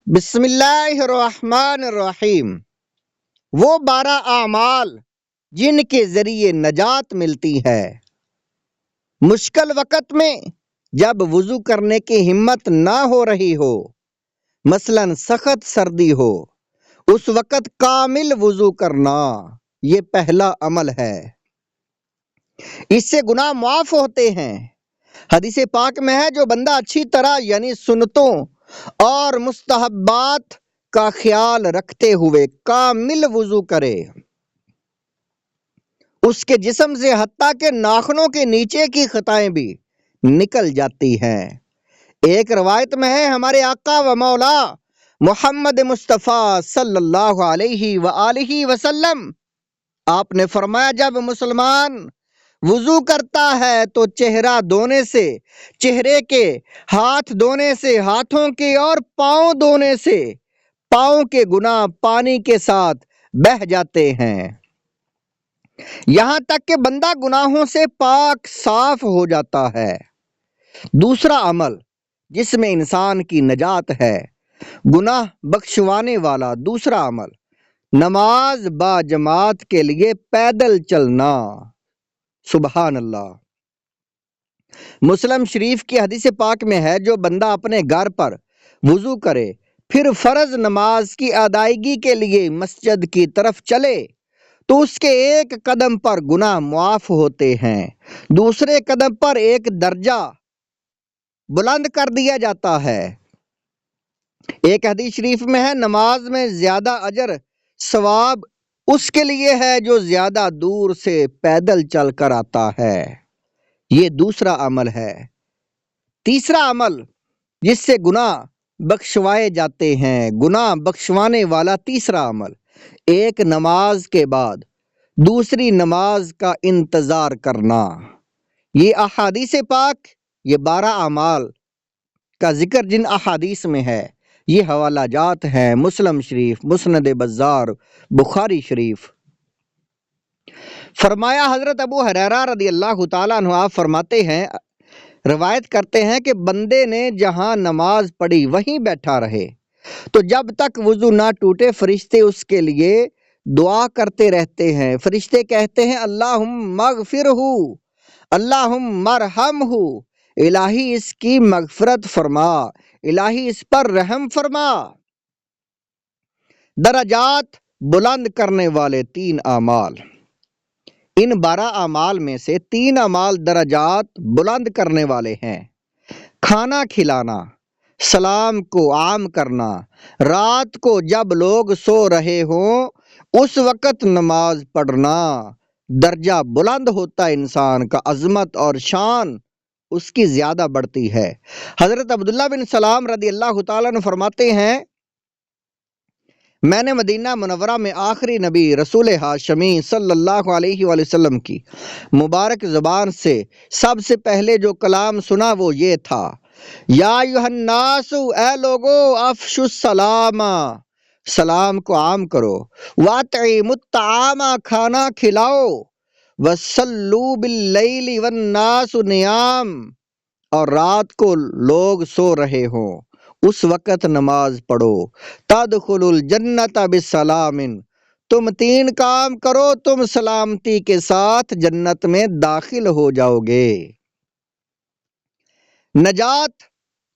بسم اللہ الرحمن الرحیم۔ وہ 12 اعمال جن کے ذریعے نجات ملتی ہے۔ مشکل وقت میں جب وضو کرنے کی ہمت نہ ہو رہی ہو، مثلاً سخت سردی ہو، اس وقت کامل وضو کرنا، یہ پہلا عمل ہے۔ اس سے گناہ معاف ہوتے ہیں۔ حدیث پاک میں ہے جو بندہ اچھی طرح یعنی سنتوں اور مستحبات کا خیال رکھتے ہوئے کامل وضو کرے، اس کے جسم سے حتیٰ کہ ناخنوں کے نیچے کی خطائیں بھی نکل جاتی ہیں۔ ایک روایت میں ہے ہمارے آقا و مولا محمد مصطفیٰ صلی اللہ علیہ وآلہ وسلم، آپ نے فرمایا جب مسلمان وضو کرتا ہے تو چہرہ دھونے سے چہرے کے، ہاتھ دھونے سے ہاتھوں کے اور پاؤں دھونے سے پاؤں کے گناہ پانی کے ساتھ بہہ جاتے ہیں، یہاں تک کہ بندہ گناہوں سے پاک صاف ہو جاتا ہے۔ دوسرا عمل جس میں انسان کی نجات ہے، گناہ بخشوانے والا دوسرا عمل، نماز با جماعت کے لیے پیدل چلنا۔ سبحان اللہ۔ مسلم شریف کی حدیث پاک میں ہے جو بندہ اپنے گھر پر وضو کرے پھر فرض نماز کی ادائیگی کے لیے مسجد کی طرف چلے تو اس کے ایک قدم پر گناہ معاف ہوتے ہیں، دوسرے قدم پر ایک درجہ بلند کر دیا جاتا ہے۔ ایک حدیث شریف میں ہے نماز میں زیادہ اجر ثواب اس کے لیے ہے جو زیادہ دور سے پیدل چل کر آتا ہے۔ یہ دوسرا عمل ہے۔ تیسرا عمل جس سے گناہ بخشوائے جاتے ہیں، گناہ بخشوانے والا تیسرا عمل، ایک نماز کے بعد دوسری نماز کا انتظار کرنا۔ یہ احادیث پاک، یہ 12 اعمال کا ذکر جن احادیث میں ہے، یہ حوالہ جات ہیں مسلم شریف، مسند بزار، بخاری شریف۔ فرمایا حضرت ابو ہریرہ رضی اللہ تعالیٰ عنہ آپ فرماتے ہیں، روایت کرتے ہیں کہ بندے نے جہاں نماز پڑھی وہیں بیٹھا رہے تو جب تک وضو نہ ٹوٹے فرشتے اس کے لیے دعا کرتے رہتے ہیں۔ فرشتے کہتے ہیں اللہم اغفرہ، اللہم ارحمہ، الہی اس کی مغفرت فرما، الہی اس پر رحم فرما۔ درجات بلند کرنے والے 3 اعمال۔ ان 12 اعمال میں سے 3 اعمال درجات بلند کرنے والے ہیں۔ کھانا کھلانا، سلام کو عام کرنا، رات کو جب لوگ سو رہے ہوں اس وقت نماز پڑھنا، درجہ بلند ہوتا ہے انسان کا، عظمت اور شان اس کی زیادہ بڑھتی ہے۔ حضرت عبداللہ بن سلام رضی اللہ تعالیٰ عنہ فرماتے ہیں میں نے مدینہ منورہ میں آخری نبی رسول ہاشمی صلی اللہ علیہ وآلہ وسلم کی مبارک زبان سے سب سے پہلے جو کلام سنا وہ یہ تھا، یا ایھا الناس، اے لوگو، افشوا السلام، سلام کو عام کرو، واطعموا الطعام، کھانا کھلاؤ، وصلوا باللیل والناس نیام، اور رات کو لوگ سو رہے ہوں اس وقت نماز پڑھو، تدخلوا الجنت بسلام، تم 3 کام کرو تم سلامتی کے ساتھ جنت میں داخل ہو جاؤ گے۔ نجات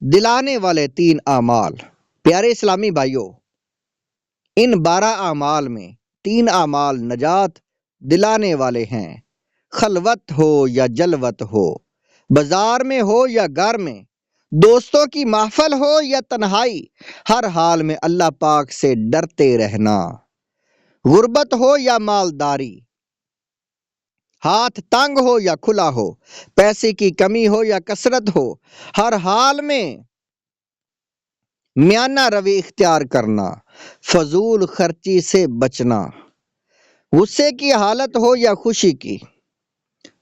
دلانے والے 3 اعمال۔ پیارے اسلامی بھائیوں، ان 12 اعمال میں 3 اعمال نجات دلانے والے ہیں، خلوت ہو یا جلوت ہو، بازار میں ہو یا گھر میں، دوستوں کی محفل ہو یا تنہائی، ہر حال میں اللہ پاک سے ڈرتے رہنا، غربت ہو یا مالداری، ہاتھ تنگ ہو یا کھلا ہو، پیسے کی کمی ہو یا کثرت ہو، ہر حال میں میانہ روی اختیار کرنا، فضول خرچی سے بچنا، غصے کی حالت ہو یا خوشی کی،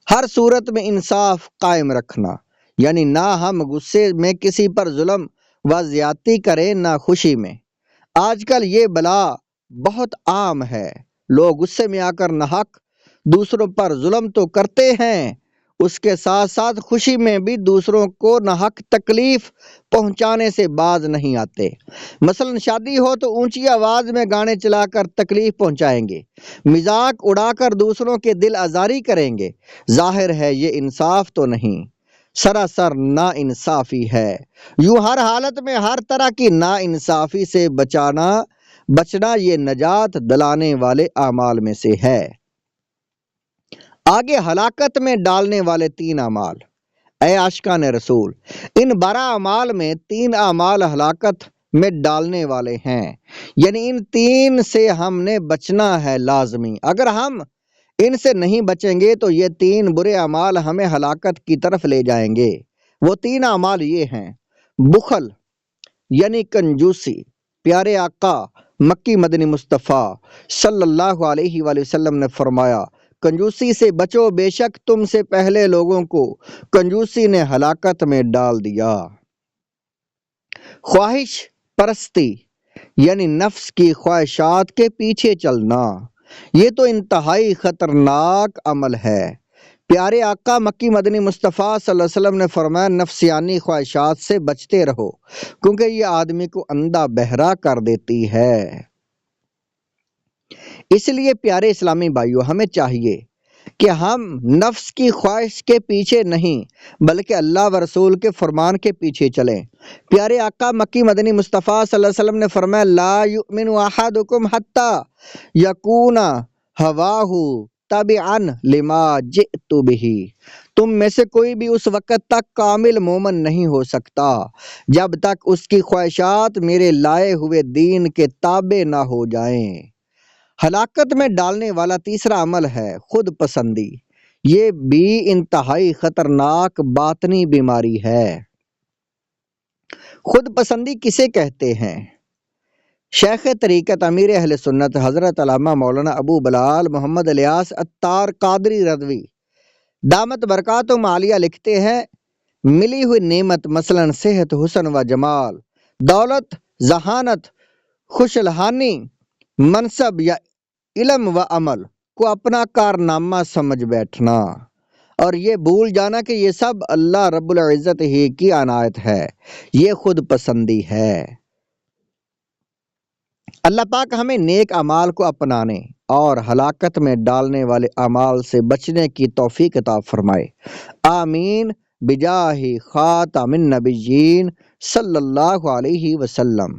ہر صورت میں انصاف قائم رکھنا، یعنی نہ ہم غصے میں کسی پر ظلم و زیادتی کریں نہ خوشی میں۔ آج کل یہ بلا بہت عام ہے، لوگ غصے میں آ کر ناحق دوسروں پر ظلم تو کرتے ہیں، اس کے ساتھ ساتھ خوشی میں بھی دوسروں کو ناحق تکلیف پہنچانے سے باز نہیں آتے۔ مثلا شادی ہو تو اونچی آواز میں گانے چلا کر تکلیف پہنچائیں گے، مذاق اڑا کر دوسروں کے دل آزاری کریں گے۔ ظاہر ہے یہ انصاف تو نہیں، سراسر نا انصافی ہے۔ یوں ہر حالت میں ہر طرح کی نا انصافی سے بچنا یہ نجات دلانے والے اعمال میں سے ہے۔ آگے ہلاکت میں ڈالنے والے 3 اعمال۔ اے عاشقان رسول، ان 12 اعمال میں 3 اعمال ہلاکت میں ڈالنے والے ہیں، یعنی ان 3 سے ہم نے بچنا ہے لازمی۔ اگر ہم ان سے نہیں بچیں گے تو یہ 3 برے اعمال ہمیں ہلاکت کی طرف لے جائیں گے۔ وہ 3 اعمال یہ ہیں: بخل یعنی کنجوسی۔ پیارے آقا مکی مدنی مصطفیٰ صلی اللہ علیہ وآلہ وسلم نے فرمایا، کنجوسی سے بچو، بے شک تم سے پہلے لوگوں کو کنجوسی نے ہلاکت میں ڈال دیا۔ خواہش پرستی یعنی نفس کی خواہشات کے پیچھے چلنا، یہ تو انتہائی خطرناک عمل ہے۔ پیارے آقا مکی مدنی مصطفیٰ صلی اللہ علیہ وسلم نے فرمایا، نفسیانی خواہشات سے بچتے رہو، کیونکہ یہ آدمی کو اندھا بہرا کر دیتی ہے۔ اس لیے پیارے اسلامی بھائیوں، ہمیں چاہیے کہ ہم نفس کی خواہش کے پیچھے نہیں بلکہ اللہ و رسول کے فرمان کے پیچھے چلیں۔ پیارے آقا مکی مدنی مصطفیٰ صلی اللہ علیہ وسلم نے فرمایا، لا یؤمن احدکم حتی یکون ہواہ تبعا لما جئت بہ۔ تم میں سے کوئی بھی اس وقت تک کامل مومن نہیں ہو سکتا جب تک اس کی خواہشات میرے لائے ہوئے دین کے تابع نہ ہو جائیں۔ ہلاکت میں ڈالنے والا تیسرا عمل ہے خود پسندی۔ یہ بھی انتہائی خطرناک باطنی بیماری ہے۔ خود پسندی کسے کہتے ہیں؟ شیخ طریقت امیر اہل سنت حضرت علامہ مولانا ابو بلال محمد الیاس عطار قادری رضوی دامت برکاتہم عالیہ لکھتے ہیں، ملی ہوئی نعمت مثلا صحت، حسن و جمال، دولت، ذہانت، خوشلحانی، منصب یا علم و عمل کو اپنا کارنامہ سمجھ بیٹھنا اور یہ بھول جانا کہ یہ سب اللہ رب العزت ہی کی عنایت ہے، یہ خود پسندی ہے۔ اللہ پاک ہمیں نیک اعمال کو اپنانے اور ہلاکت میں ڈالنے والے اعمال سے بچنے کی توفیق عطا فرمائے، آمین بجاہ خاتم النبیین صلی اللہ علیہ وسلم۔